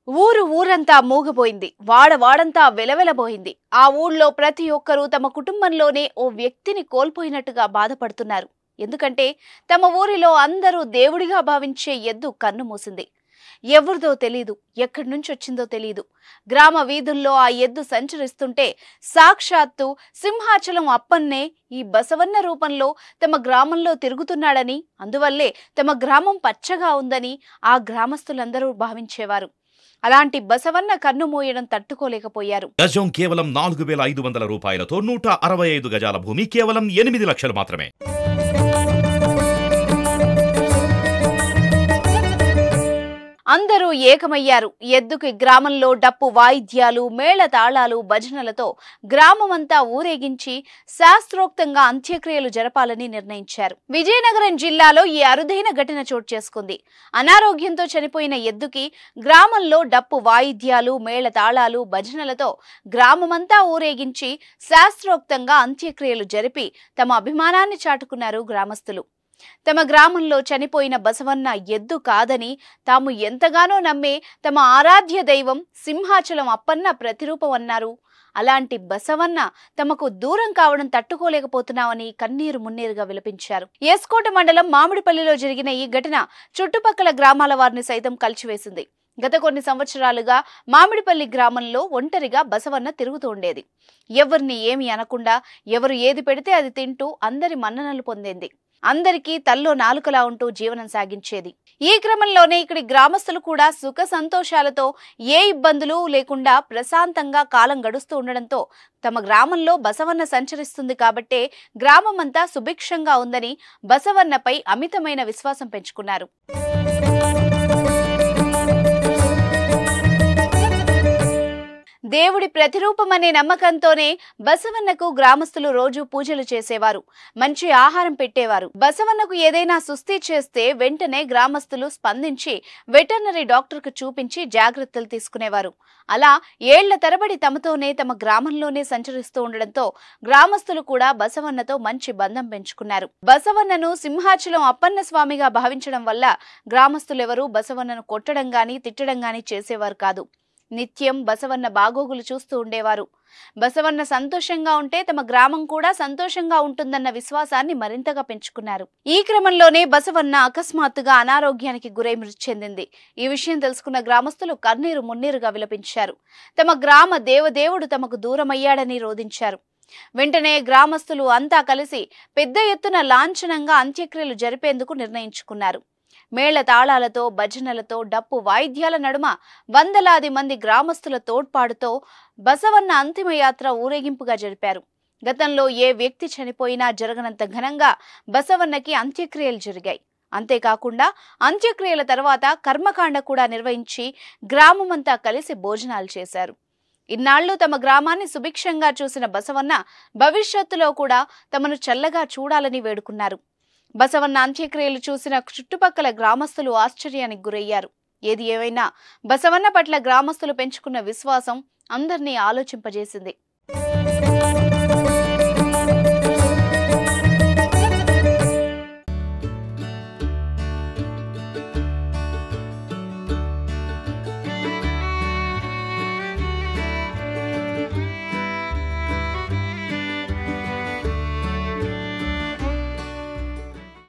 ఊరంతా మూగబోయింది. వాడంతా వెలవెలబోయింది. ఆ ఊళ్ళో ప్రతి ఒక్కరూ తమ కుటుంబంలోనే ఓ వ్యక్తిని కోల్పోయినట్టుగా బాధపడుతున్నారు. ఎందుకంటే తమ ఊరిలో అందరూ దేవుడిగా భావించే ఎద్దు కన్ను మూసింది. ఎవరిదో తెలీదు, ఎక్కడి నుంచి వచ్చిందో తెలీదు. గ్రామ వీధుల్లో ఆ ఎద్దు సంచరిస్తుంటే సాక్షాత్తు సింహాచలం అప్పన్నే ఈ బసవన్న రూపంలో తమ గ్రామంలో తిరుగుతున్నాడని, అందువల్లే తమ గ్రామం పచ్చగా ఉందని ఆ గ్రామస్తులందరూ భావించేవారు. అలాంటి బసవన్న కన్ను మూయడం తట్టుకోలేకపోయారు. గజం కేవలం 4500 రూపాయలతో 165 గజాల భూమి కేవలం 8 లక్షలు మాత్రమే. అందరూ ఏకమయ్యారు. ఎద్దుకి గ్రామంలో డప్పు వాయిద్యాలు, మేళ తాళాలు, భజనలతో గ్రామమంతా ఊరేగించి శాస్త్రోక్తంగా అంత్యక్రియలు జరపాలని నిర్ణయించారు. విజయనగరం జిల్లాలో ఈ అరుదైన ఘటన చోటు చేసుకుంది. అనారోగ్యంతో చనిపోయిన ఎద్దుకి గ్రామంలో డప్పు వాయిద్యాలు, మేళ తాళాలు, భజనలతో గ్రామమంతా ఊరేగించి శాస్త్రోక్తంగా అంత్యక్రియలు జరిపి తమ అభిమానాన్ని చాటుకున్నారు గ్రామస్తులు. తమ గ్రామంలో చనిపోయిన బసవన్న ఎద్దు కాదని తాము ఎంతగానో నమ్మే తమ ఆరాధ్య దైవం సింహాచలం అప్పన్న ప్రతిరూపం అన్నారు. అలాంటి బసవన్న తమకు దూరం కావడం తట్టుకోలేకపోతున్నామని కన్నీరు మున్నీరుగా విలపించారు. ఎస్కోట మండలం మామిడిపల్లిలో జరిగిన ఈ ఘటన చుట్టుపక్కల గ్రామాల వారిని సైతం కలిచివేసింది. గత కొన్ని సంవత్సరాలుగా మామిడిపల్లి గ్రామంలో ఒంటరిగా బసవన్న తిరుగుతూ ఉండేది. ఎవరిని ఏమీ అనకుండా ఎవరు ఏది పెడితే అది తింటూ అందరి మన్ననలు పొందేది. అందరికీ తల్లో నాలుకలా ఉంటూ జీవనం సాగించేది. ఈ క్రమంలోనే ఇక్కడి గ్రామస్తులు కూడా సుఖ సంతోషాలతో ఏ ఇబ్బందులు లేకుండా ప్రశాంతంగా కాలం గడుస్తూ ఉండడంతో తమ గ్రామంలో బసవన్న సంచరిస్తుంది కాబట్టే గ్రామమంతా సుభిక్షంగా ఉందని బసవన్నపై అమితమైన విశ్వాసం పెంచుకున్నారు. దేవుడి ప్రతిరూపమనే నమ్మకంతోనే బసవన్నకు గ్రామస్తులు రోజు పూజలు చేసేవారు. మంచి ఆహారం పెట్టేవారు. బసవన్నకు ఏదైనా సుస్థి చేస్తే వెంటనే గ్రామస్తులు స్పందించి వెటర్నరీ డాక్టర్కు చూపించి జాగ్రత్తలు తీసుకునేవారు. అలా ఏళ్ల తరబడి తమతోనే తమ గ్రామంలోనే సంచరిస్తూ ఉండడంతో గ్రామస్తులు కూడా బసవన్నతో మంచి బంధం పెంచుకున్నారు. బసవన్నను సింహాచలం అప్పన్న స్వామిగా భావించడం వల్ల గ్రామస్తులెవరూ బసవన్నను కొట్టడం గాని తిట్టడం గాని చేసేవారు కాదు. నిత్యం బసవన్న బాగోగులు చూస్తూ ఉండేవారు. బసవన్న సంతోషంగా ఉంటే తమ గ్రామం కూడా సంతోషంగా ఉంటుందన్న విశ్వాసాన్ని మరింతగా పెంచుకున్నారు. ఈ క్రమంలోనే బసవన్న అకస్మాత్తుగా అనారోగ్యానికి గురై మృతి చెందింది. ఈ విషయం తెలుసుకున్న గ్రామస్తులు కన్నీరు మున్నీరుగా విలపించారు. తమ గ్రామ దేవదేవుడు తమకు దూరమయ్యాడని రోదించారు. వెంటనే గ్రామస్తులు అంతా కలిసి పెద్ద ఎత్తున లాంఛనంగా అంత్యక్రియలు జరిపేందుకు నిర్ణయించుకున్నారు. మేళ తాళాలతో, భజనలతో, డప్పు వాయిద్యాల నడుమ వందలాది మంది గ్రామస్తుల తోడ్పాటుతో బసవన్న అంతిమయాత్ర ఊరేగింపుగా జరిపారు. గతంలో ఏ వ్యక్తి చనిపోయినా జరగనంత ఘనంగా బసవన్నకి అంత్యక్రియలు జరిగాయి. అంతేకాకుండా అంత్యక్రియల తర్వాత కర్మకాండ కూడా నిర్వహించి గ్రామమంతా కలిసి భోజనాలు చేశారు. ఇన్నాళ్లు తమ గ్రామాన్ని సుభిక్షంగా చూసిన బసవన్న భవిష్యత్తులో కూడా తమను చల్లగా చూడాలని వేడుకున్నారు. బసవన్న అంత్యక్రియలు చూసిన చుట్టుపక్కల గ్రామస్తులు ఆశ్చర్యానికి గురయ్యారు. ఏది ఏమైనా బసవన్న పట్ల గ్రామస్తులు పెంచుకున్న విశ్వాసం అందరినీ ఆలోచింపజేసింది.